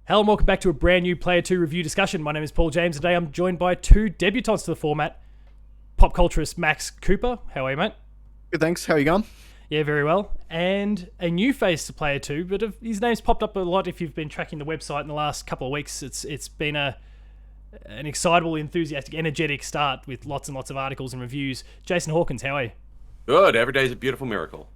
Hello and welcome back to a brand new Player 2 review discussion. My name is Paul James. Today I'm joined by two debutants to the format. PopCulturists Max Cooper. How are you, mate? Good, thanks. How are you going? Yeah, very well. And a new face to Player 2, but his name's popped up a lot if you've been tracking the website in the last couple of weeks. It's been an excitable, enthusiastic, energetic start with lots and lots of articles and reviews. Jason Hawkins, how are you? Good. Every day is a beautiful miracle.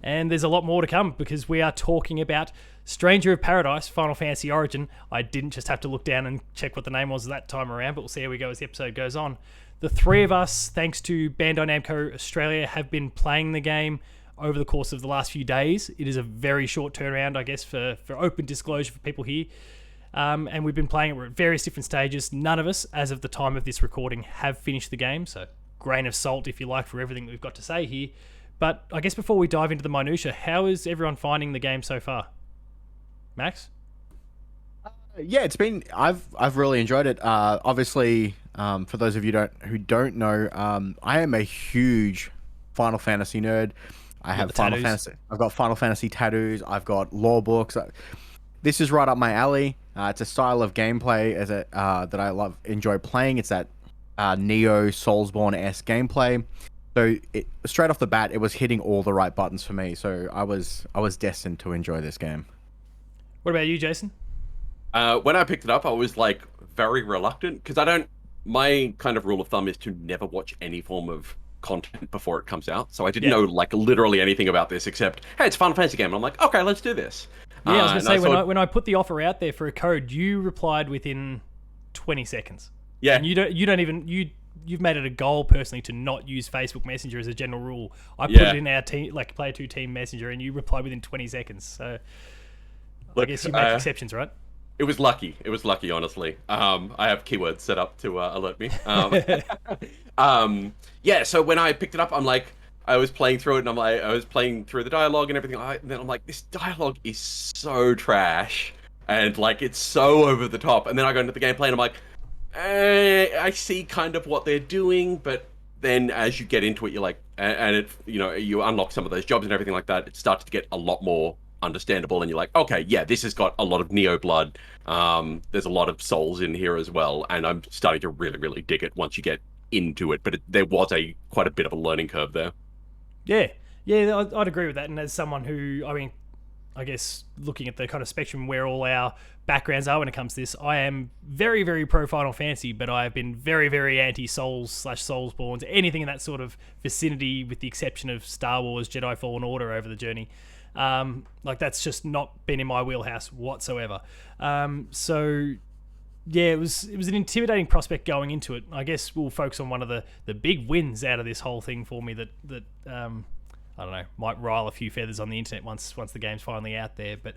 And there's a lot more to come because we are talking about Stranger of Paradise, Final Fantasy Origin. I didn't just have to look down and check what the name was that time around, but we'll see how we go as the episode goes on. The three of us, thanks to Bandai Namco Australia, have been playing the game over the course of the last few days. It is a very short turnaround, I guess, for open disclosure for people here. And we've been playing it. We're at various different stages. None of us, as of the time of this recording, have finished the game, so grain of salt, if you like, for everything that we've got to say here. But I guess before we dive into the minutiae, how is everyone finding the game so far? Max? Yeah, it's been. I've really enjoyed it. Obviously, for those of you who don't know, I am a huge Final Fantasy nerd. I have Final Fantasy. I've got Final Fantasy tattoos. I've got lore books. This is right up my alley. It's a style of gameplay that I enjoy playing. It's that Neo Soulsborne-esque gameplay. So straight off the bat, it was hitting all the right buttons for me. So I was destined to enjoy this game. What about you, Jason? When I picked it up, I was like very reluctant because my kind of rule of thumb is to never watch any form of content before it comes out. So I didn't know like literally anything about this except, hey, it's a Final Fantasy game. And I'm like, okay, let's do this. Yeah, I was going to say, when I put the offer out there for a code, you replied within 20 seconds. Yeah. And you've made it a goal personally to not use Facebook Messenger as a general rule. I put it in our team, like Player 2 team messenger, and you replied within 20 seconds. So look, I guess you make exceptions, right? It was lucky. It was lucky, honestly. I have keywords set up to alert me. Yeah, so when I picked it up, I was playing through it, and I was playing through the dialogue and everything. And then I'm like, this dialogue is so trash, and like it's so over the top. And then I go into the gameplay, and I'm like, I see kind of what they're doing, but then as you get into it, you're like, and it, you unlock some of those jobs and everything like that. It starts to get a lot more understandable, and you're like, okay, yeah, this has got a lot of Neo blood. There's a lot of souls in here as well, and I'm starting to really, really dig it once you get into it. But there was quite a bit of a learning curve there. Yeah, I'd agree with that. And as someone who, I guess looking at the kind of spectrum where all our backgrounds are when it comes to this, I am very, very pro Final Fantasy, but I have been very, very anti-Soulsborns, anything in that sort of vicinity, with the exception of Star Wars Jedi Fallen Order over the journey. That's just not been in my wheelhouse whatsoever. So yeah, it was an intimidating prospect going into it. I guess we'll focus on one of the big wins out of this whole thing for me that I don't know, might rile a few feathers on the internet once the game's finally out there. But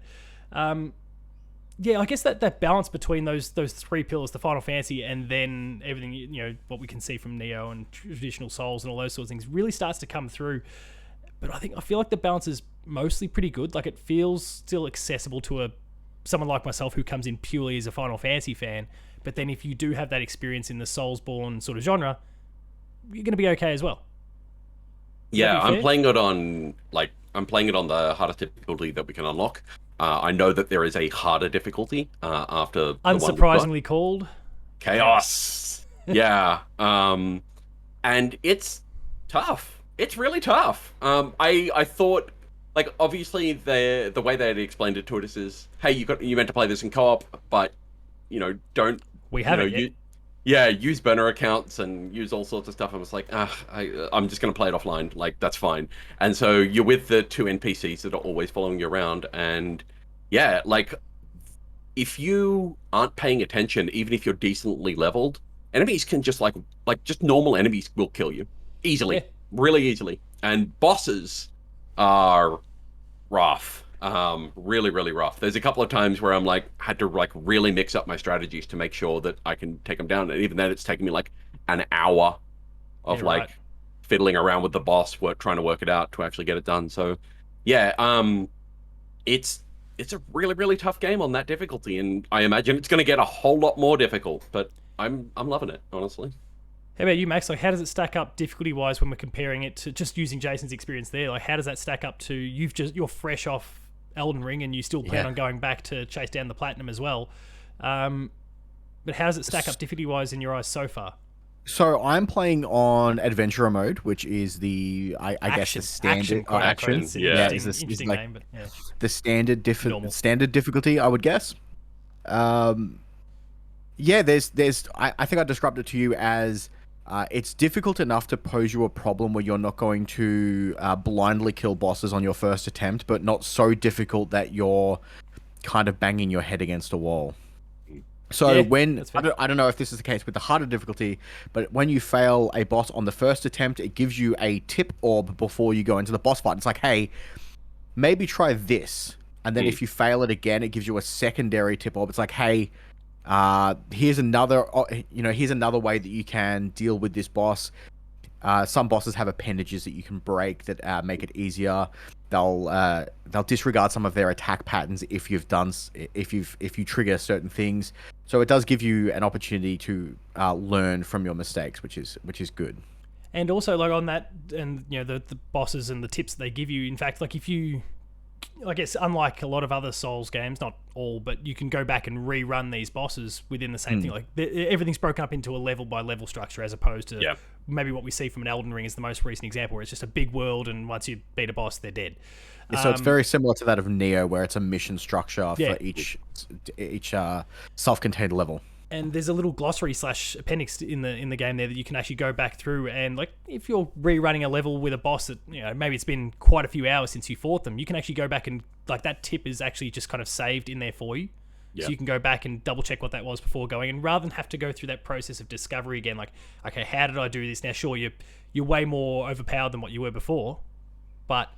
yeah, I guess that balance between those three pillars, the Final Fantasy and then everything, what we can see from Neo and traditional Souls and all those sorts of things, really starts to come through. But I feel like the balance is mostly pretty good. Like, it feels still accessible to someone like myself who comes in purely as a Final Fantasy fan. But then if you do have that experience in the Soulsborne sort of genre, you're going to be okay as well. Yeah, I'm playing it on the hardest difficulty that we can unlock. I know that there is a harder difficulty after the unsurprisingly called Chaos. Yeah, and it's tough. It's really tough. I thought, like, obviously the way they explained it to us is, hey, you meant to play this in co-op, but don't we haven't yet. Use burner accounts and use all sorts of stuff. I was like, I'm just going to play it offline. Like, that's fine. And so you're with the two NPCs that are always following you around. And yeah, like, if you aren't paying attention, even if you're decently leveled, enemies can just just normal enemies will kill you easily, really easily. And bosses are rough. Really, really rough. There's a couple of times where I'm had to really mix up my strategies to make sure that I can take them down. And even then, it's taken me an hour of fiddling around with the boss, trying to work it out to actually get it done. So yeah, it's a really, really tough game on that difficulty, and I imagine it's going to get a whole lot more difficult. But I'm loving it, honestly. How about you, Max? Like, how does it stack up difficulty-wise when we're comparing it to just using Jason's experience there? Like, how does that stack up to you're fresh off Elden Ring, and you still plan on going back to chase down the platinum as well. But how does it stack up difficulty-wise in your eyes so far? So I'm playing on adventurer mode, which is I guess the standard action. Yeah, interesting like name, but yeah. the standard difficulty, I would guess. Yeah, I think I described it to you as it's difficult enough to pose you a problem where you're not going to blindly kill bosses on your first attempt, but not so difficult that you're kind of banging your head against a wall. So when I don't know if this is the case with the harder difficulty, but when you fail a boss on the first attempt, it gives you a tip orb before you go into the boss fight. It's like, hey, maybe try this, and then if you fail it again, it gives you a secondary tip orb. It's like, hey, here's another way that you can deal with this boss. Some bosses have appendages that you can break that make it easier. They'll disregard some of their attack patterns if you trigger certain things. So it does give you an opportunity to learn from your mistakes, which is good. And also, like on that, and the bosses and the tips that they give you. In fact, like if you, I guess, unlike a lot of other Souls games, not all, but you can go back and rerun these bosses within the same thing. Like everything's broken up into a level by level structure, as opposed to maybe what we see from an Elden Ring is the most recent example, where it's just a big world, and once you beat a boss, they're dead. So it's very similar to that of Neo, where it's a mission structure for each self-contained level. And there's a little glossary / appendix in the game there that you can actually go back through, and like if you're rerunning a level with a boss that maybe it's been quite a few hours since you fought them, you can actually go back and like that tip is actually just kind of saved in there for you. So you can go back and double check what that was before going, and rather than have to go through that process of discovery again, like, okay, how did I do this? Now, sure, you're way more overpowered than what you were before, but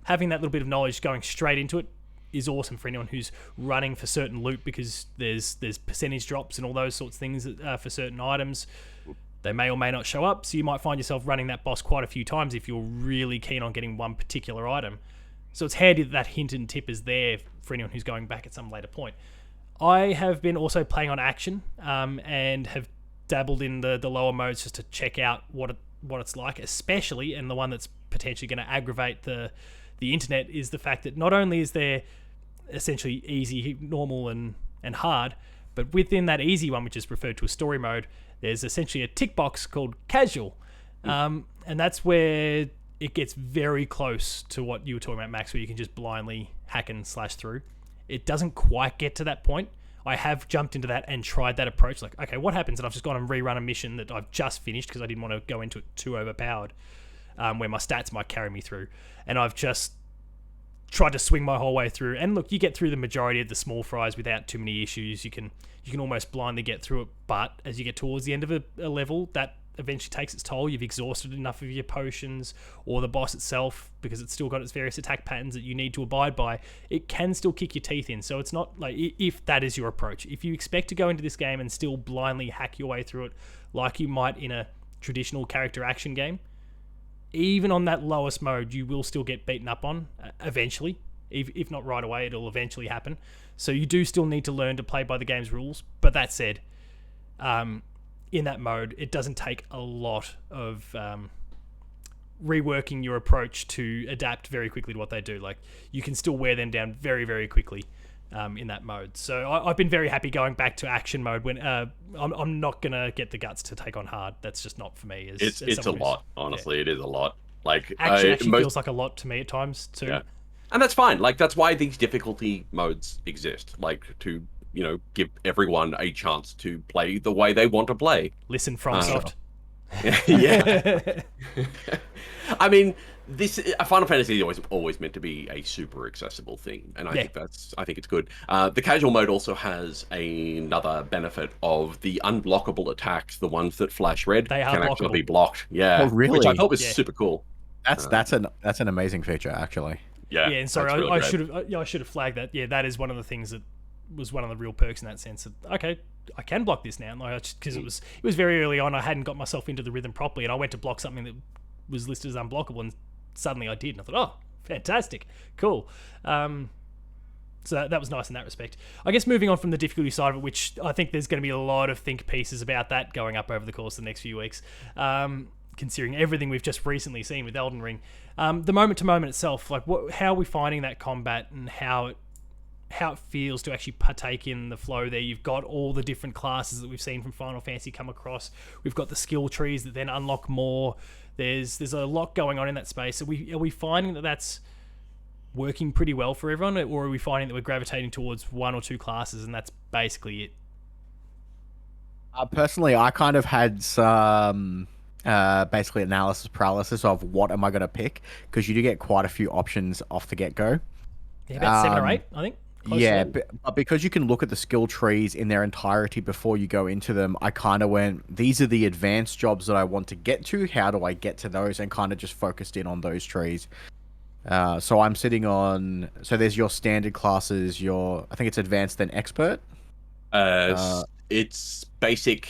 having that little bit of knowledge going straight into it is awesome for anyone who's running for certain loot, because there's percentage drops and all those sorts of things for certain items. They may or may not show up, so you might find yourself running that boss quite a few times if you're really keen on getting one particular item. So it's handy that hint and tip is there for anyone who's going back at some later point. I have been also playing on action and have dabbled in the lower modes just to check out what it's like, especially, and the one that's potentially going to aggravate the internet is the fact that not only is there essentially easy, normal, and hard, but within that easy one, which is referred to as story mode, there's essentially a tick box called casual, and that's where it gets very close to what you were talking about, Max, where you can just blindly hack and slash through. It doesn't quite get to that point. I have jumped into that and tried that approach. Like, okay, what happens if I've just gone and rerun a mission that I've just finished because I didn't want to go into it too overpowered, where my stats might carry me through, and I've just tried to swing my whole way through. And look, you get through the majority of the small fries without too many issues. You can almost blindly get through it, but as you get towards the end of a level, that eventually takes its toll. You've exhausted enough of your potions, or the boss itself, because it's still got its various attack patterns that you need to abide by. It can still kick your teeth in. So it's not like, if that is your approach, if you expect to go into this game and still blindly hack your way through it like you might in a traditional character action game, even on that lowest mode, you will still get beaten up on eventually. If not right away, it'll eventually happen. So you do still need to learn to play by the game's rules. But that said, in that mode, it doesn't take a lot of reworking your approach to adapt very quickly to what they do. Like, you can still wear them down very, very quickly in that mode. So I've been very happy going back to action mode when I'm not going to get the guts to take on hard. That's just not for me. It's a lot, honestly. It is a lot. Like, action actually feels like a lot to me at times too. Yeah. And that's fine. Like, that's why these difficulty modes exist. Like, to give everyone a chance to play the way they want to play. Listen, FromSoft. Yeah. I mean, Final Fantasy is always meant to be a super accessible thing, and I think it's good. The casual mode also has another benefit of the unblockable attacks, the ones that flash red can actually be blocked. Yeah, oh, really? Which I thought was super cool. That's an amazing feature, actually. Yeah. Yeah, and sorry, really I should have flagged that. Yeah, that is one of the things that was one of the real perks in that sense. That, okay, I can block this now, because it was very early on. I hadn't got myself into the rhythm properly, and I went to block something that was listed as unblockable, and suddenly I did, and I thought, oh, fantastic, cool. So that was nice in that respect. I guess moving on from the difficulty side of it, which I think there's going to be a lot of think pieces about that going up over the course of the next few weeks. considering everything we've just recently seen with Elden Ring. The moment to moment itself, like how are we finding that combat and how it feels to actually partake in the flow there. You've got all the different classes that we've seen from Final Fantasy come across. We've got the skill trees that then unlock more. There's a lot going on in that space. Are we finding that that's working pretty well for everyone, or are we finding that we're gravitating towards one or two classes and that's basically it? Personally, I kind of had some basically analysis paralysis of what am I going to pick, because you do get quite a few options off the get-go. Yeah, about 7 or 8, I think. Yeah, but because you can look at the skill trees in their entirety before you go into them, I kind of went, these are the advanced jobs that I want to get to. How do I get to those? And kind of just focused in on those trees. So I'm sitting on... So there's your standard classes, I think it's advanced then expert. It's basic,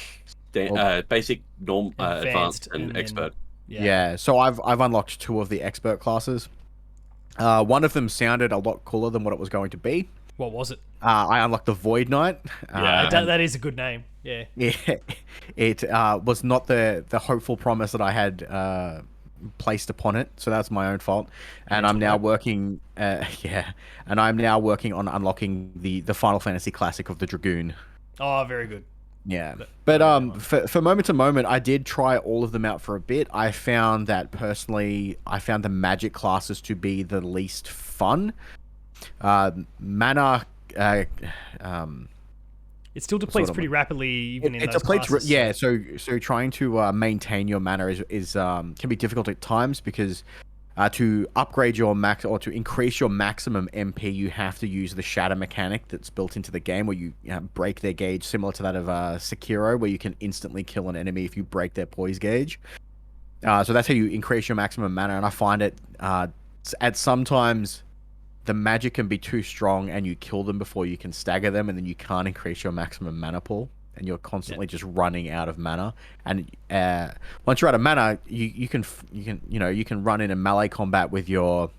basic, norm, advanced, and expert. Yeah, so I've unlocked 2 of the expert classes. One of them sounded a lot cooler than what it was going to be. What was it? I unlocked the Void Knight. That is a good name. Yeah. Yeah, it was not the hopeful promise that I had placed upon it, so that's my own fault. And I'm now working. And I'm now working on unlocking the Final Fantasy classic of the Dragoon. Oh, very good. Yeah, but for moment to moment, I did try all of them out for a bit. I found that personally, I found the magic classes to be the least fun. Mana, it still depletes pretty rapidly, even in those classes. Yeah, so trying to maintain your mana is can be difficult at times, because to upgrade your max or to increase your maximum MP, you have to use the shatter mechanic that's built into the game, where you break their gauge, similar to that of Sekiro, where you can instantly kill an enemy if you break their poise gauge. So that's how you increase your maximum mana, and I find it at sometimes the magic can be too strong and you kill them before you can stagger them, and then you can't increase your maximum mana pool, and you're constantly just running out of mana. And once you're out of mana, you can run in a melee combat with your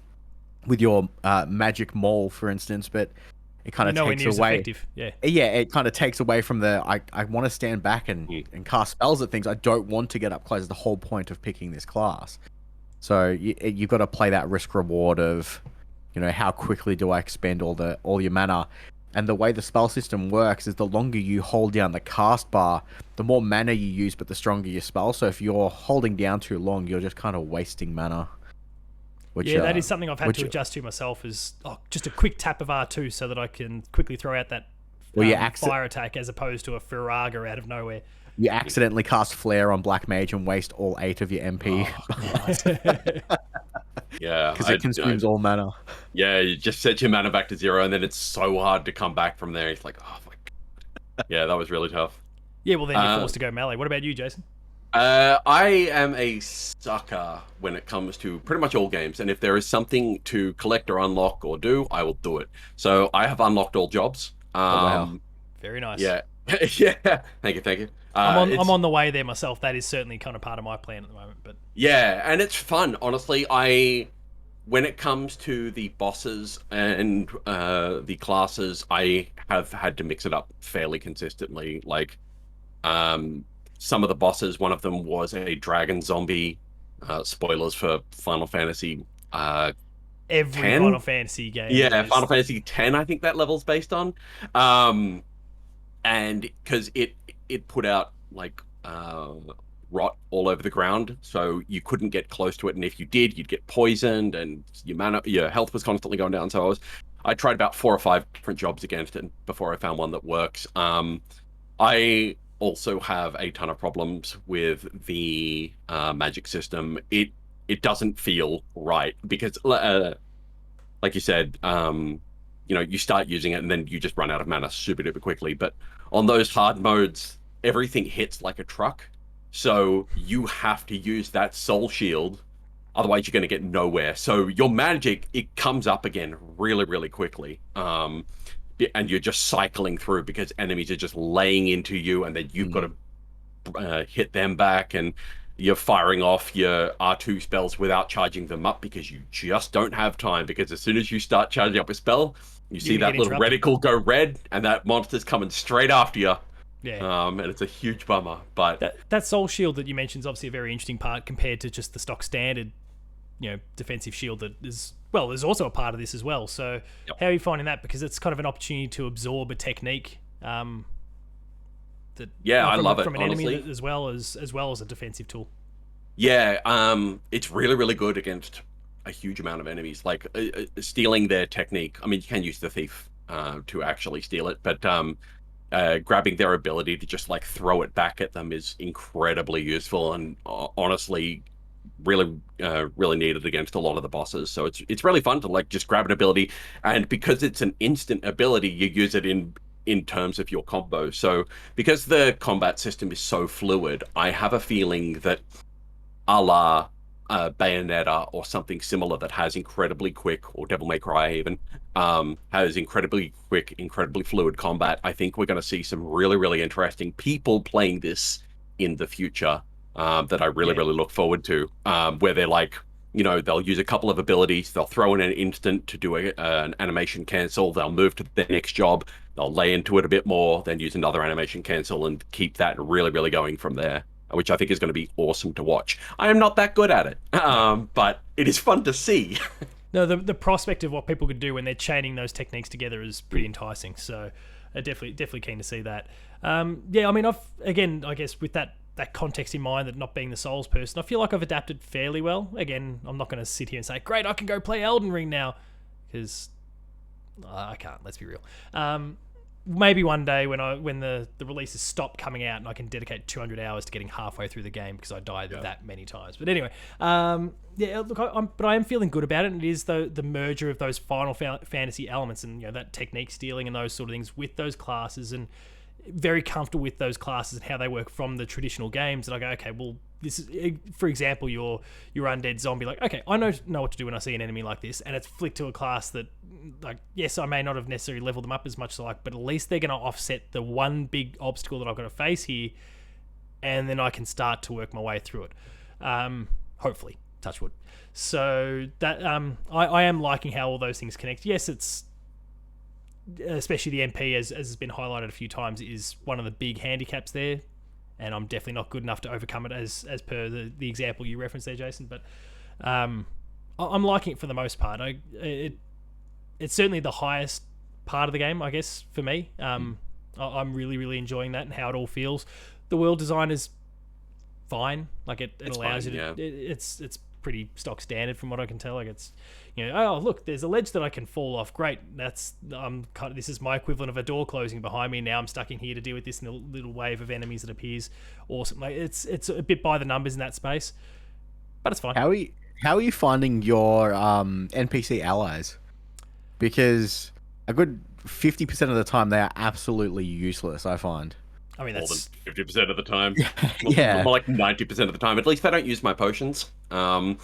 magic maul, for instance, but it kind of takes away. Effective. Yeah, it kind of takes away from the I want to stand back and cast spells at things. I don't want to get up close. The whole point of picking this class. So you've got to play that risk reward of, how quickly do I expend all your mana. And the way the spell system works is the longer you hold down the cast bar, the more mana you use, but the stronger your spell. So if you're holding down too long, you're just kind of wasting mana. That is something I've had to adjust to myself, is just a quick tap of R2 so that I can quickly throw out that fire attack, as opposed to a Firaga out of nowhere. You accidentally cast Flare on Black Mage and waste all 8 of your MP. Yeah, because it consumes all mana. Yeah, you just set your mana back to 0, and then it's so hard to come back from there. It's like, oh my god. Yeah, that was really tough. Yeah, well then you're forced to go melee. What about you, Jason? I am a sucker when it comes to pretty much all games, and if there is something to collect or unlock or do, I will do it. So I have unlocked all jobs. Wow. Very nice. Yeah. Yeah. Thank you. I'm on the way there myself. That is certainly kind of part of my plan at the moment. But yeah, and it's fun. Honestly, when it comes to the bosses and the classes, I have had to mix it up fairly consistently. Like, some of the bosses, one of them was a dragon zombie. Spoilers for Final Fantasy. Every 10? Final Fantasy game. Yeah, Final Fantasy 10, I think that level's based on. And because it put out like rot all over the ground, so you couldn't get close to it, and if you did, you'd get poisoned, and your health was constantly going down. So I tried about 4 or 5 different jobs against it before I found one that works. I also have a ton of problems with the magic system. It doesn't feel right, because like you said, you start using it and then you just run out of mana super duper quickly. But on those hard modes, everything hits like a truck. So you have to use that soul shield, otherwise you're going to get nowhere. So your magic, it comes up again really, really quickly. And you're just cycling through because enemies are just laying into you, and then you've got to hit them back, and you're firing off your R2 spells without charging them up, because you just don't have time. Because as soon as you start charging up a spell, you see that little reticle go red, and that monster's coming straight after you. Yeah. And it's a huge bummer. But That soul shield that you mentioned is obviously a very interesting part compared to just the stock standard, defensive shield that is, well, there's also a part of this as well. So Yep. how are you finding that? Because it's kind of an opportunity to absorb a technique that I love it, from an honestly. enemy as well as a defensive tool. Yeah, it's really, really good against a huge amount of enemies. Like stealing their technique. I mean, you can use the thief to actually steal it, but grabbing their ability to just like throw it back at them is incredibly useful and honestly really really needed against a lot of the bosses. So it's really fun to like just grab an ability, and because it's an instant ability, you use it in terms of your combo. So because the combat system is so fluid, I have a feeling that a la Bayonetta or something similar that has incredibly quick, or Devil May Cry even, has incredibly quick, incredibly fluid combat. I think we're going to see some really, really interesting people playing this in the future that I really, really look forward to, where they're like, they'll use a couple of abilities, they'll throw in an instant to do an animation cancel, they'll move to the next job, they'll lay into it a bit more, then use another animation cancel and keep that really, really going from there, which I think is going to be awesome to watch. I am not that good at it, but it is fun to see. No, the prospect of what people could do when they're chaining those techniques together is pretty enticing. So, definitely keen to see that. I mean, I guess with that context in mind, that not being the Souls person, I feel like I've adapted fairly well. Again, I'm not going to sit here and say, great, I can go play Elden Ring now, because I can't. Let's be real. Maybe one day when the releases stop coming out and I can dedicate 200 hours to getting halfway through the game because I died that many times. But anyway, look, I am feeling good about it. And it is the merger of those Final Fantasy elements and that technique stealing and those sort of things with those classes, and very comfortable with those classes and how they work from the traditional games. And I go, okay, well, this is, for example, your undead zombie. Like, okay, I know what to do when I see an enemy like this, and it's flicked to a class that, like, yes, I may not have necessarily leveled them up as much as I like, but at least they're going to offset the one big obstacle that I've got to face here, and then I can start to work my way through it. Hopefully, touch wood. So that I am liking how all those things connect. Yes, it's especially the MP, as has been highlighted a few times, is one of the big handicaps there, and I'm definitely not good enough to overcome it as per the example you referenced there, Jason. But I'm liking it for the most part. It's certainly the highest part of the game, I guess, for me. I'm really, really enjoying that and how it all feels. The world design is fine. Like it allows you to. It's pretty stock standard from what I can tell. Like it's, oh look, there's a ledge that I can fall off. Great, this is my equivalent of a door closing behind me. Now I'm stuck in here to deal with this little wave of enemies that appears. Awesome. Like it's a bit by the numbers in that space, but it's fine. How are you finding your NPC allies? Because a good 50% of the time they are absolutely useless, I find. I mean, that's more than 50% of the time. Yeah. More like 90% of the time. At least they don't use my potions. They don't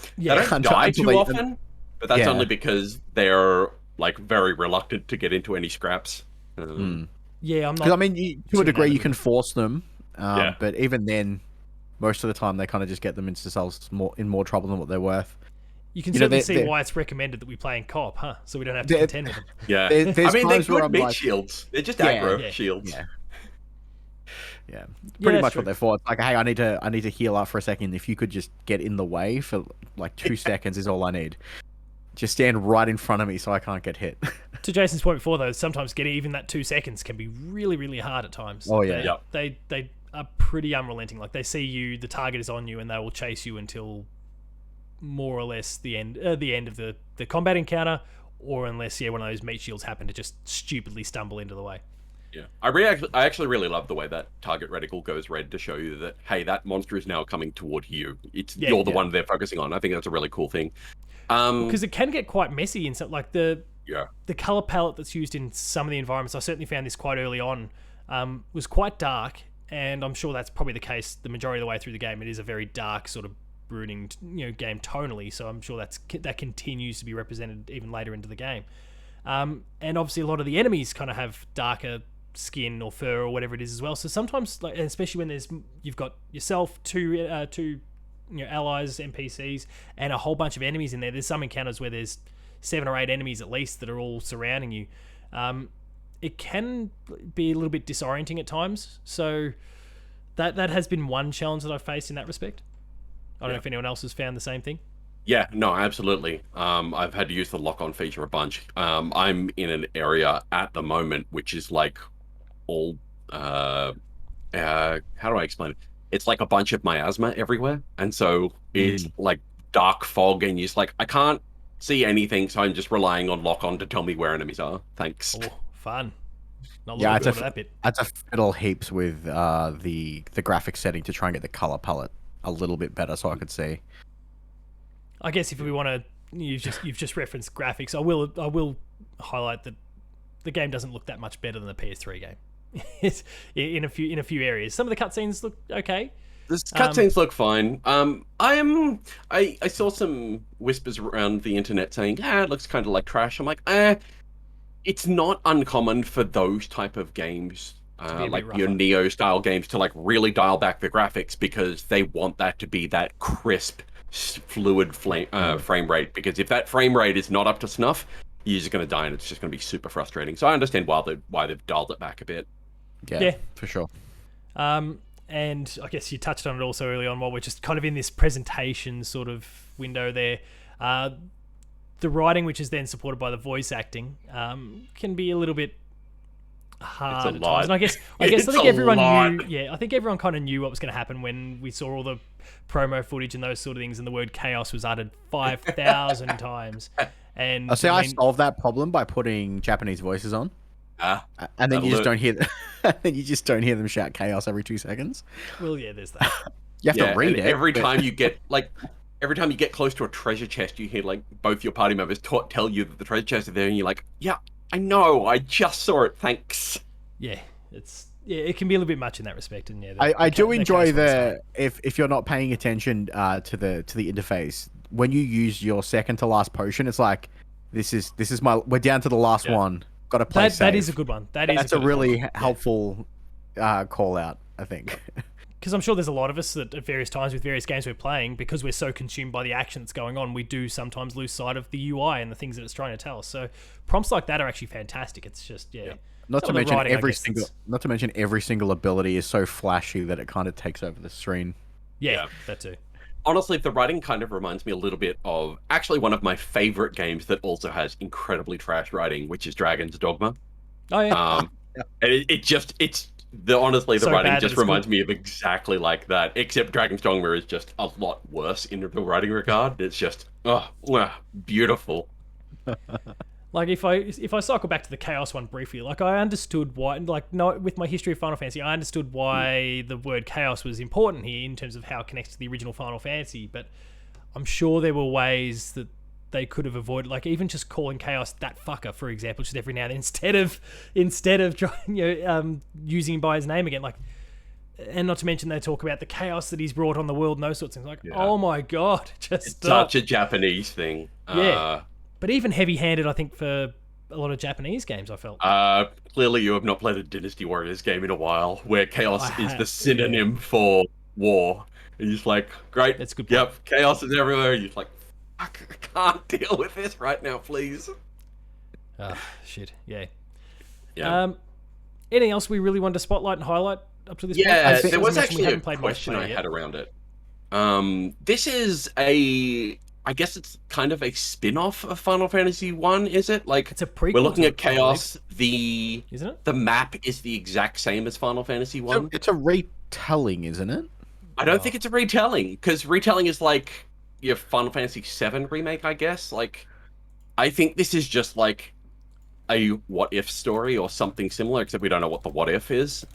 die Until too they- often, but that's only because they're like very reluctant to get into any scraps. Yeah, I'm not. Because I mean, to a degree, you can force them, Yeah. but even then, most of the time they kind of just get them into themselves in more trouble than what they're worth. You can certainly see why it's recommended that we play in co-op, huh? So we don't have to contend with them. Yeah, there's I mean, they're times where good I'm meat like- shields. They're just Yeah, aggro shields. Yeah, pretty that's much true. what they're for. It's like, hey, I need to heal up for a second. If you could just get in the way for like 2 seconds is all I need. Just stand right in front of me so I can't get hit. To Jason's point before, though, sometimes getting even that 2 seconds can be really, really hard at times. Oh, yeah. They are pretty unrelenting. Like, they see you, the target is on you, and they will chase you until more or less the end of the combat encounter, or unless one of those meat shields happen to just stupidly stumble into the way. Yeah, I actually really love the way that target reticle goes red to show you that, hey, that monster is now coming toward you. You're the one they're focusing on. I think that's a really cool thing. Because it can get quite messy in some, like the color palette that's used in some of the environments. I certainly found this quite early on, was quite dark, and I'm sure that's probably the case the majority of the way through the game. It is a very dark, sort of brooding, game tonally. So I'm sure that continues to be represented even later into the game. And obviously, a lot of the enemies kind of have darker skin or fur or whatever it is as well. So sometimes, like, especially when you've got yourself, two allies, NPCs, and a whole bunch of enemies in there. There's some encounters where there's 7 or 8 enemies at least that are all surrounding you. it can be a little bit disorienting at times. So that has been one challenge that I've faced in that respect. I don't know if anyone else has found the same thing. Yeah, no, absolutely. I've had to use the lock-on feature a bunch. I'm in an area at the moment which is like all how do I explain it? It's like a bunch of miasma everywhere, and so it's like dark fog, and you're just like, I can't see anything, so I'm just relying on lock-on to tell me where enemies are. Thanks. Oh, fun. Not Yeah, looking forward to that bit. I had to fiddle heaps with the graphics setting to try and get the color palette a little bit better so I could see. I guess if we want to, you've just referenced graphics. I will highlight that the game doesn't look that much better than the PS3 game. It's in a few areas. Some of the cutscenes look okay. The cutscenes look fine. I saw some whispers around the internet saying, it looks kind of like trash. I'm like, it's not uncommon for those type of games, like your Neo style games, to like really dial back the graphics because they want that to be that crisp, fluid frame rate. Because if that frame rate is not up to snuff, you're just going to die, and it's just going to be super frustrating. So I understand why they've dialed it back a bit. Yeah, for sure. And I guess you touched on it also early on while we're just kind of in this presentation sort of window there. The writing, which is then supported by the voice acting, can be a little bit hard at times. And I think everyone knew. Yeah, I think everyone kind of knew what was going to happen when we saw all the promo footage and those sort of things, and the word chaos was uttered 5,000 times. And I solved that problem by putting Japanese voices on. And then you just don't hear them shout chaos every 2 seconds. Well, yeah, there's that. You have to read it. Every time you get close to a treasure chest, you hear like both your party members tell you that the treasure chest is there, and you're like, yeah, I know, I just saw it, thanks. Yeah, it can be a little bit much in that respect, and I do enjoy if you're not paying attention to the interface, when you use your second to last potion, it's like we're down to the last one. Got to play safe. That is a good one. That's a really helpful call out, I think. Because I'm sure there's a lot of us that at various times with various games we're playing, because we're so consumed by the action that's going on, we do sometimes lose sight of the UI and the things that it's trying to tell us. So prompts like that are actually fantastic. It's just Not to mention every single ability is so flashy that it kind of takes over the screen. Yeah, that too. Honestly, the writing kind of reminds me a little bit of actually one of my favorite games that also has incredibly trash writing, which is Dragon's Dogma. Oh yeah. And the writing just reminds me of exactly like that, except Dragon's Dogma is just a lot worse in the writing regard. It's just beautiful. Like if I cycle back to the Chaos one briefly, like I understood why, with my history of Final Fantasy, I understood why the word Chaos was important here in terms of how it connects to the original Final Fantasy, but I'm sure there were ways that they could have avoided, like even just calling Chaos that fucker, for example, just every now and then, instead of trying, using him by his name again, like, and not to mention they talk about the chaos that he's brought on the world and those sorts of things. Like, oh my god, just stop. Such a Japanese thing. Yeah. But even heavy-handed, I think, for a lot of Japanese games, I felt. Clearly you have not played a Dynasty Warriors game in a while, where chaos is the synonym for war. And you're just like, great. That's good. Yep, chaos is everywhere. You're just like, fuck, I can't deal with this right now, please. Shit. Yeah. Anything else we really wanted to spotlight and highlight up to this point? Yeah, there was actually a question I had around it. This is I guess it's kind of a spin-off of Final Fantasy 1, is it? Like, it's a prequel. We're looking at Chaos. Isn't it? The map is the exact same as Final Fantasy 1. It's a retelling, isn't it? I don't think it's a retelling, because retelling is like your Final Fantasy 7 remake, I guess. Like, I think this is just like a what-if story or something similar, except we don't know what the what-if is.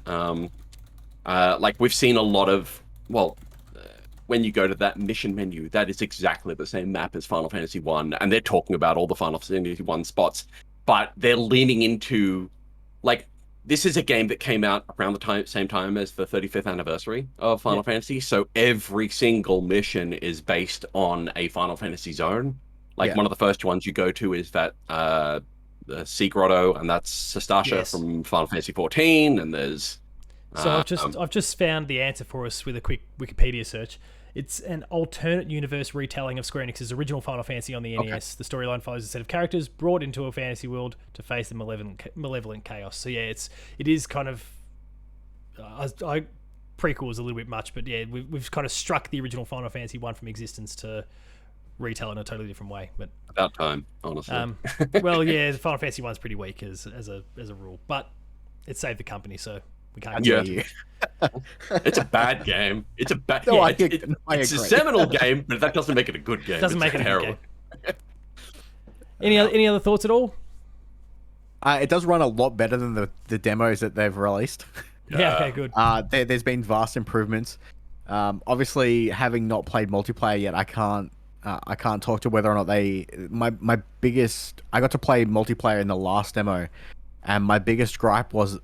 Like, we've seen a lot of, when you go to that mission menu, that is exactly the same map as Final Fantasy 1, and they're talking about all the Final Fantasy 1 spots, but they're leaning into, like, this is a game that came out around the same time as the 35th anniversary of Final Fantasy, so every single mission is based on a Final Fantasy zone. Like, one of the first ones you go to is that, the Sea Grotto, and that's Sastasha from Final Fantasy 14, and there's... So I've just found the answer for us with a quick Wikipedia search. It's an alternate universe retelling of Square Enix's original Final Fantasy on the NES. The storyline follows a set of characters brought into a fantasy world to face the malevolent chaos. So yeah, it is kind of prequel is a little bit much, but yeah, we've kind of struck the original Final Fantasy 1 from existence to retell in a totally different way. But about time, honestly. Well, yeah, the Final Fantasy 1's pretty weak as a rule, but it saved the company, so we can't. Yeah. It's a bad game. It's a bad. No, it's a seminal game, but that doesn't make it a good game. Doesn't make it terrible. A good game. Any other thoughts at all? It does run a lot better than the demos that they've released. Yeah, okay, good. There's been vast improvements. Obviously, having not played multiplayer yet, I can't talk to whether or not I got to play multiplayer in the last demo, and my biggest gripe was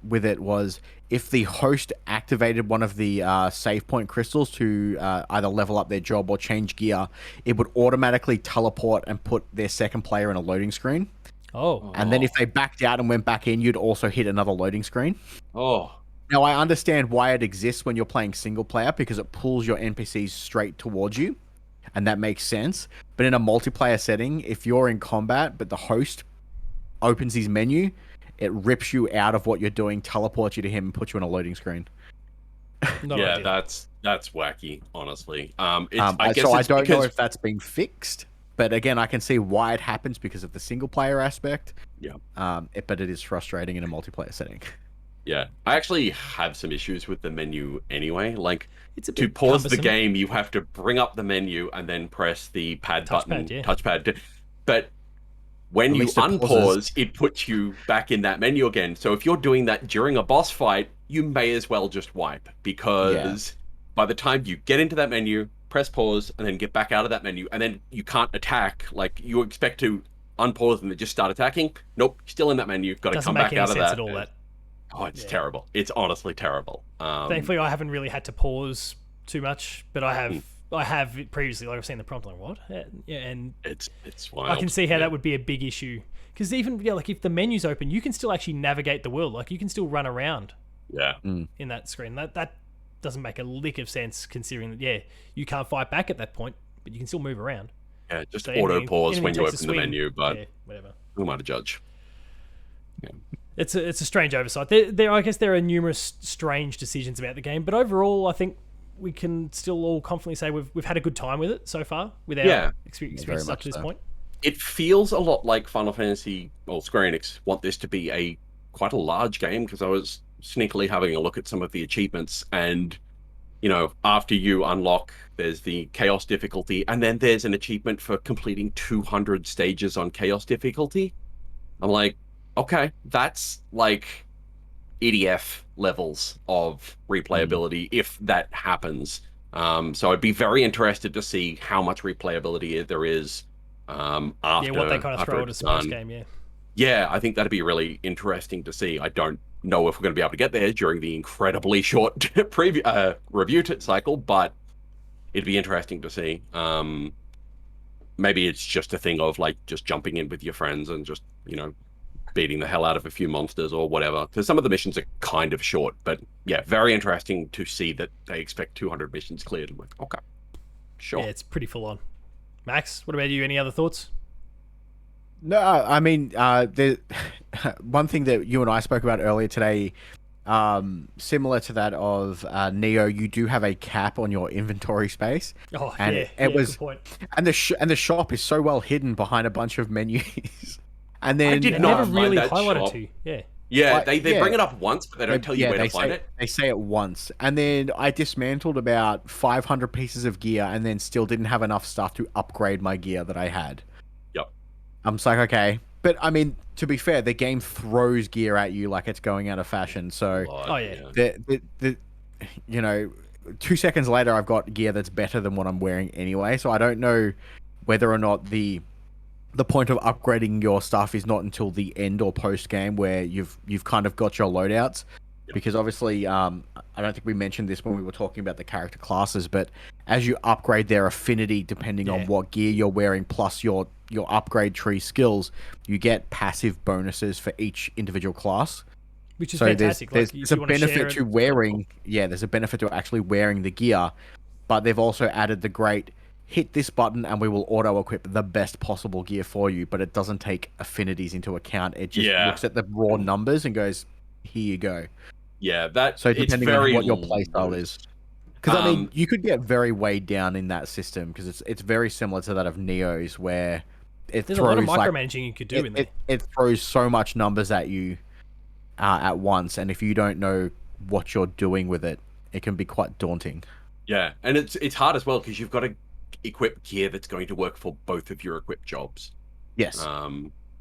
if the host activated one of the save point crystals to either level up their job or change gear, it would automatically teleport and put their second player in a loading screen. Oh. And then if they backed out and went back in, you'd also hit another loading screen. Oh. Now, I understand why it exists when you're playing single player, because it pulls your NPCs straight towards you, and that makes sense. But in a multiplayer setting, if you're in combat, but the host opens his menu, it rips you out of what you're doing, teleports you to him, and puts you on a loading screen. Yeah, that's wacky, honestly. I don't know if that's been fixed, but again, I can see why it happens because of the single player aspect. Yeah. But it is frustrating in a multiplayer setting. Yeah, I actually have some issues with the menu anyway. Like, to pause the game, you have to bring up the menu and then press the touchpad. But when you unpause, it puts you back in that menu again. So if you're doing that during a boss fight, you may as well just wipe, because by the time you get into that menu, press pause, and then get back out of that menu, and then you can't attack. Like, you expect to unpause and then just start attacking. Nope, still in that menu. Got to come back out of that. At all, that. Oh, it's terrible. It's honestly terrible. Thankfully, I haven't really had to pause too much, but I have previously. Like, I've seen the prompt, like, what? Yeah, and it's wild. I can see how that would be a big issue, because even like if the menu's open, you can still actually navigate the world. Like, you can still run around. Yeah. In that screen, that doesn't make a lick of sense, considering that you can't fight back at that point, but you can still move around. Yeah, just auto pause when you open the menu, but whatever. Who am I to judge? Yeah. It's a strange oversight. I guess there are numerous strange decisions about the game, but overall, I think we can still all confidently say we've had a good time with it so far, with our experiences up to this point. It feels a lot like Final Fantasy, or Square Enix want this to be quite a large game, because I was sneakily having a look at some of the achievements, and after you unlock, there's the Chaos difficulty, and then there's an achievement for completing 200 stages on Chaos difficulty. I'm like, okay, that's like EDF levels of replayability if that happens. So I'd be very interested to see how much replayability there is after. What they kind of throw at a sports game, Yeah, I think that'd be really interesting to see. I don't know if we're going to be able to get there during the incredibly short review cycle, but it'd be interesting to see. Maybe it's just a thing of like just jumping in with your friends and just beating the hell out of a few monsters or whatever, because some of the missions are kind of short. But yeah, very interesting to see that they expect 200 missions cleared. I'm like, okay, sure. Yeah, it's pretty full on. Max, what about you? Any other thoughts? No, I mean, one thing that you and I spoke about earlier today, similar to that of Neo, you do have a cap on your inventory space. Oh, and it was, good point. And the shop is so well hidden behind a bunch of menus. And then I did not never really that highlighted shop. to you. Yeah, they bring it up once, but they don't tell you where to find it. They say it once. And then I dismantled about 500 pieces of gear and then still didn't have enough stuff to upgrade my gear that I had. Yep. I'm just like, okay. But I mean, to be fair, the game throws gear at you like it's going out of fashion. So, the 2 seconds later, I've got gear that's better than what I'm wearing anyway. So I don't know whether or not the point of upgrading your stuff is not until the end or post game where you've kind of got your loadouts. Yep. Because obviously, I don't think we mentioned this when we were talking about the character classes, but as you upgrade their affinity depending on what gear you're wearing plus your upgrade tree skills, you get passive bonuses for each individual class. Which is fantastic. There's a benefit to wearing, there's a benefit to actually wearing the gear. but they've also added the great hit this button and we will auto equip the best possible gear for you, but it doesn't take affinities into account. It just looks at the raw numbers and goes, here you go. Yeah, that so it's depending very on what your playstyle is. Because I mean, you could get very weighed down in that system because it's very similar to that of Neo's, where there's a lot of micromanaging you could do in there. It throws so much numbers at you at once, and if you don't know what you're doing with it, it can be quite daunting. Yeah, and it's hard as well because you've got to equip gear that's going to work for both of your equipped jobs. Yes.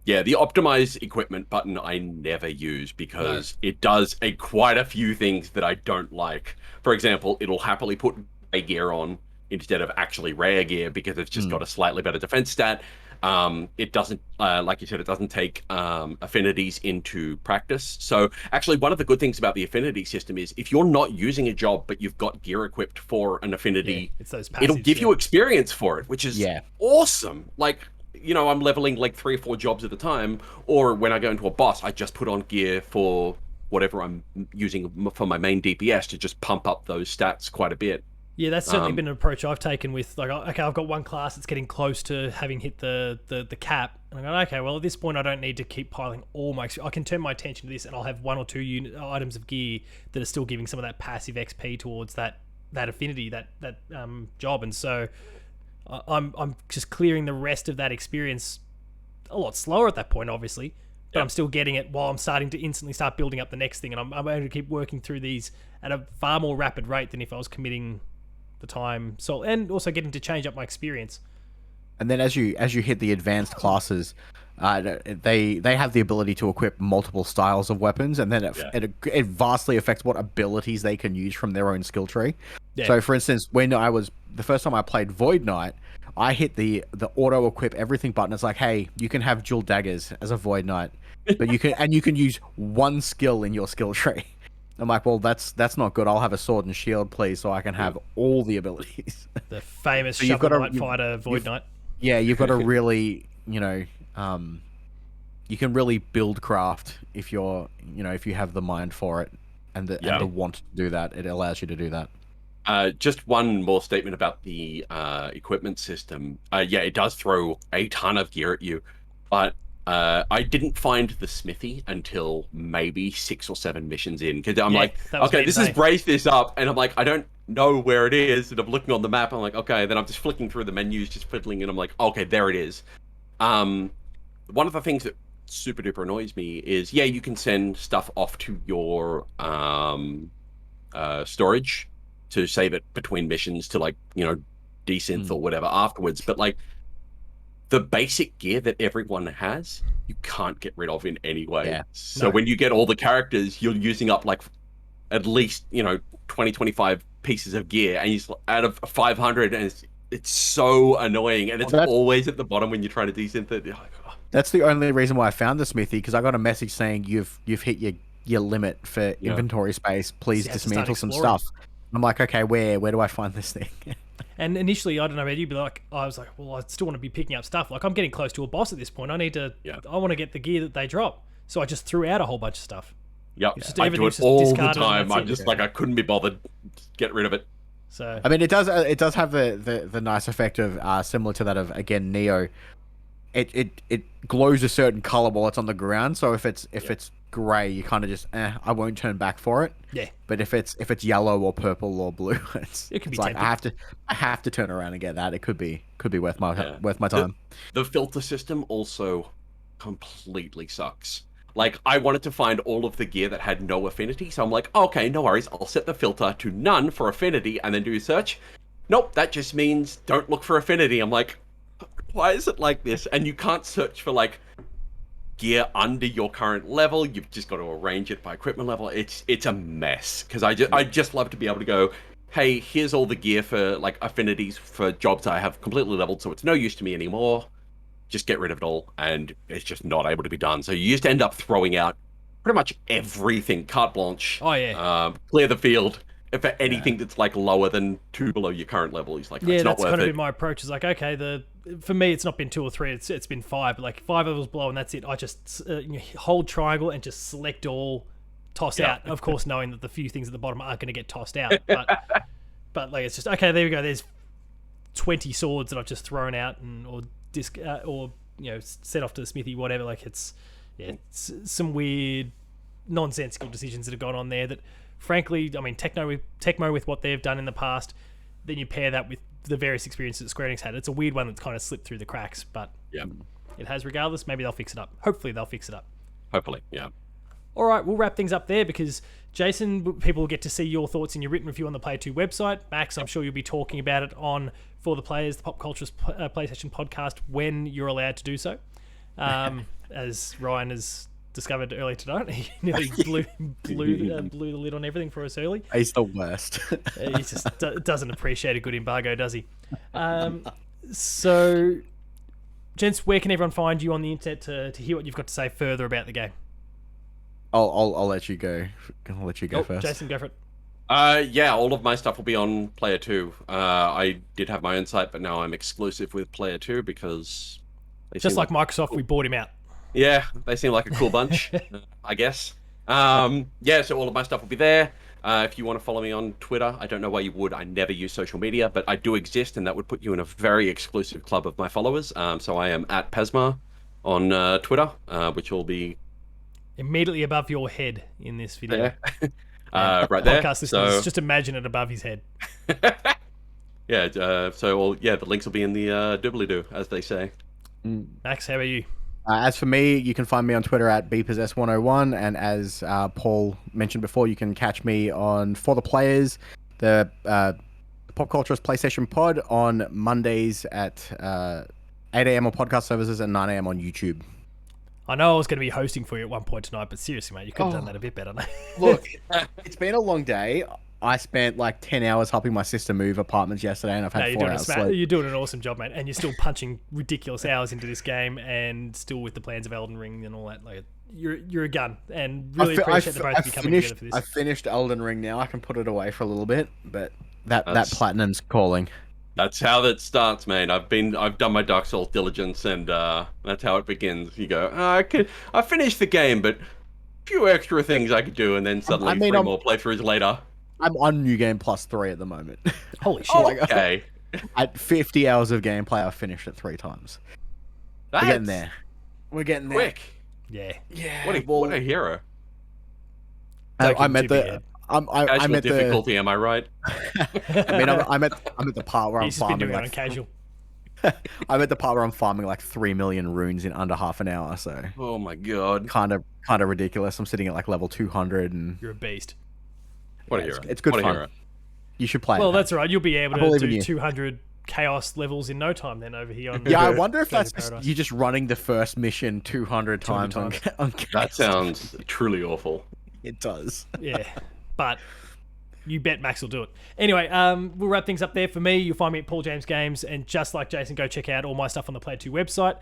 Yeah, the optimize equipment button I never use because it does quite a few things that I don't like. For example, it'll happily put gray gear on instead of actually rare gear because it's just got a slightly better defense stat. It doesn't, like you said, it doesn't take affinities into practice. So actually, one of the good things about the affinity system is if you're not using a job but you've got gear equipped for an affinity, it's those passives, it'll give you experience for it, which is awesome. Like, you know, I'm leveling like 3 or 4 jobs at a time, or when I go into a boss, I just put on gear for whatever I'm using for my main DPS to just pump up those stats quite a bit. Yeah, that's certainly been an approach I've taken with, like, okay, I've got one class that's getting close to having hit the cap, and I'm going, okay, well, at this point, I don't need to keep piling all my... I can turn my attention to this, and I'll have 1 or 2 items of gear that are still giving some of that passive XP towards that affinity, that job, and so I'm just clearing the rest of that experience a lot slower at that point, obviously, but I'm still getting it while I'm starting to instantly start building up the next thing, and I'm able to keep working through these at a far more rapid rate than if I was committing the time, so, and also getting to change up my experience. And then as you hit the advanced classes, they have the ability to equip multiple styles of weapons, and then it vastly affects what abilities they can use from their own skill tree. So for instance, when the first time I played Void Knight, I hit the auto equip everything button. It's like, hey, you can have dual daggers as a Void Knight, but you can use one skill in your skill tree. I'm like, well, that's not good. I'll have a sword and shield, please, so I can have all the abilities. The famous Shovel Knight fighter Void Knight. Yeah, you've got to really, you can really build craft if if you have the mind for it and the want to do that. It allows you to do that. Just one more statement about the equipment system. It does throw a ton of gear at you, but I didn't find the smithy until maybe 6 or 7 missions in, because I'm like, okay, this is brace this up, and I'm like, I don't know where it is, and I'm looking on the map, I'm like, okay, then I'm just flicking through the menus, just fiddling, and I'm like, okay, there it is. One of the things that super duper annoys me is, you can send stuff off to your storage to save it between missions to, like, desynth or whatever afterwards, but like the basic gear that everyone has, you can't get rid of in any way. So when you get all the characters, you're using up like at least 20-25 pieces of gear, and out of 500, and it's so annoying, and it's always at the bottom when you try to desynth it. That's the only reason why I found the smithy, because I got a message saying you've hit your limit for inventory space. Please dismantle some stuff. I'm like, okay, where do I find this thing? And initially, I don't know about you, but I was like, well, I still want to be picking up stuff. Like, I'm getting close to a boss at this point. I want to get the gear that they drop. So I just threw out a whole bunch of stuff. Yep, I do it all the time. I'm just like, I couldn't be bothered. Get rid of it. So I mean, it does have the nice effect of similar to that of, again, Neo. It glows a certain color while it's on the ground. So if it's gray, you kind of just I won't turn back for it. Yeah. But if it's yellow or purple or blue, it can be like I have to turn around and get that. It could be worth my time. The filter system also completely sucks. Like, I wanted to find all of the gear that had no affinity, so I'm like, okay, no worries, I'll set the filter to none for affinity and then do a search. Nope, that just means don't look for affinity. I'm like, why is it like this? And you can't search for like gear under your current level. You've just got to arrange it by equipment level. It's a mess, because I just love to be able to go, hey, here's all the gear for like affinities for jobs I have completely leveled, so it's no use to me anymore. Just get rid of it all, and it's just not able to be done. So you just end up throwing out pretty much everything, carte blanche. Oh yeah. Clear the field for anything that's like lower than 2 below your current level. He's like, it's not worth it. That's kind of been my approach. Is like, okay, for me, it's not been 2 or 3. It's been 5. But like 5 levels below, and that's it. I just hold triangle and just select all, toss out. Of course, knowing that the few things at the bottom aren't going to get tossed out. But But like, it's just okay. There we go. There's 20 swords that I've just thrown out or sent off to the smithy, whatever. Like it's some weird nonsensical decisions that have gone on there that, frankly, I mean, Tecmo with what they've done in the past, then you pair that with the various experiences that Square Enix had. It's a weird one that's kind of slipped through the cracks, but it has regardless. Maybe they'll fix it up. Hopefully they'll fix it up. Hopefully, yeah. All right, we'll wrap things up there because, Jason, people will get to see your thoughts in your written review on the Player 2 website. Max, I'm sure you'll be talking about it on For the Players, the PopCulturists PlayStation podcast, when you're allowed to do so. As Ryan has discovered earlier tonight, he nearly blew the lid on everything for us early. He's the worst. He just doesn't appreciate a good embargo, does he? So, gents, where can everyone find you on the internet to hear what you've got to say further about the game? I'll let you go. I'll let you go first. Jason, go for it. All of my stuff will be on Player 2. I did have my own site, but now I'm exclusive with Player 2 because... Just like Microsoft, we bought him out. Yeah, they seem like a cool bunch, I guess. So all of my stuff will be there. If you want to follow me on Twitter, I don't know why you would. I never use social media, but I do exist, and that would put you in a very exclusive club of my followers. So I am at Pesma on Twitter, which will be... immediately above your head in this video. Right there. Podcast listeners, just imagine it above his head. The links will be in the doobly-doo, as they say. Max, how are you? As for me, you can find me on Twitter at bpossess101, and as Paul mentioned before, you can catch me on For the Players, the PopCulturists PlayStation Pod on Mondays at 8 a.m. on podcast services and 9 a.m. on YouTube. I know I was going to be hosting for you at one point tonight, but seriously, mate, you could have done that a bit better. Look, it's been a long day. I spent like 10 hours helping my sister move apartments yesterday, and I've had 4 hours sleep. You're doing an awesome job, mate, and you're still punching ridiculous hours into this game, and still with the plans of Elden Ring and all that. Like, you're a gun, and really appreciate the both of you coming together for this. I finished Elden Ring now. I can put it away for a little bit, but that platinum's calling. That's how that starts, man. I've done my Dark Souls diligence, and that's how it begins. You go, I finished the game, but a few extra things I could do, and then suddenly three more playthroughs later. I'm on New Game Plus 3 at the moment. Holy shit! Okay. At 50 hours of gameplay, I've finished it 3 times. We're getting there. We're getting there. Quick. Yeah. What a hero. I'm at the. I'm at difficulty. Am I right? I mean, I'm at the part where I'm farming like casual. I'm at the part where I'm farming like 3 million runes in under half an hour. So. Oh my god. Kind of ridiculous. I'm sitting at like level 200, and you're a beast. What a hero. It's good fun. You should play. Well, that's all right. You'll be able to do 200 chaos levels in no time then over here on. Yeah, I wonder if that's you just running the first mission 200 times. On that sounds truly awful. It does. Yeah, but you bet Max will do it. Anyway, we'll wrap things up there. For me, you'll find me at Paul James Games, and just like Jason, go check out all my stuff on the Player 2 website.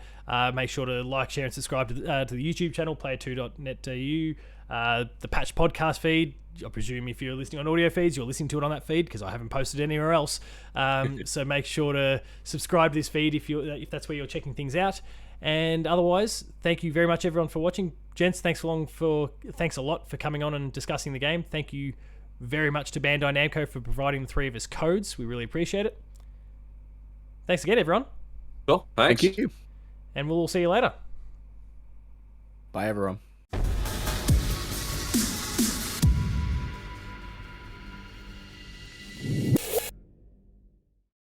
Make sure to like, share, and subscribe to the YouTube channel, player2.net.au, the Patch podcast feed. I presume if you're listening on audio feeds, you're listening to it on that feed because I haven't posted anywhere else. So make sure to subscribe to this feed if that's where you're checking things out. And otherwise, thank you very much, everyone, for watching. Gents, thanks a lot for coming on and discussing the game. Thank you very much to Bandai Namco for providing the 3 of us codes. We really appreciate it. Thanks again, everyone. Well, thanks. Thank you. And we'll all see you later. Bye, everyone.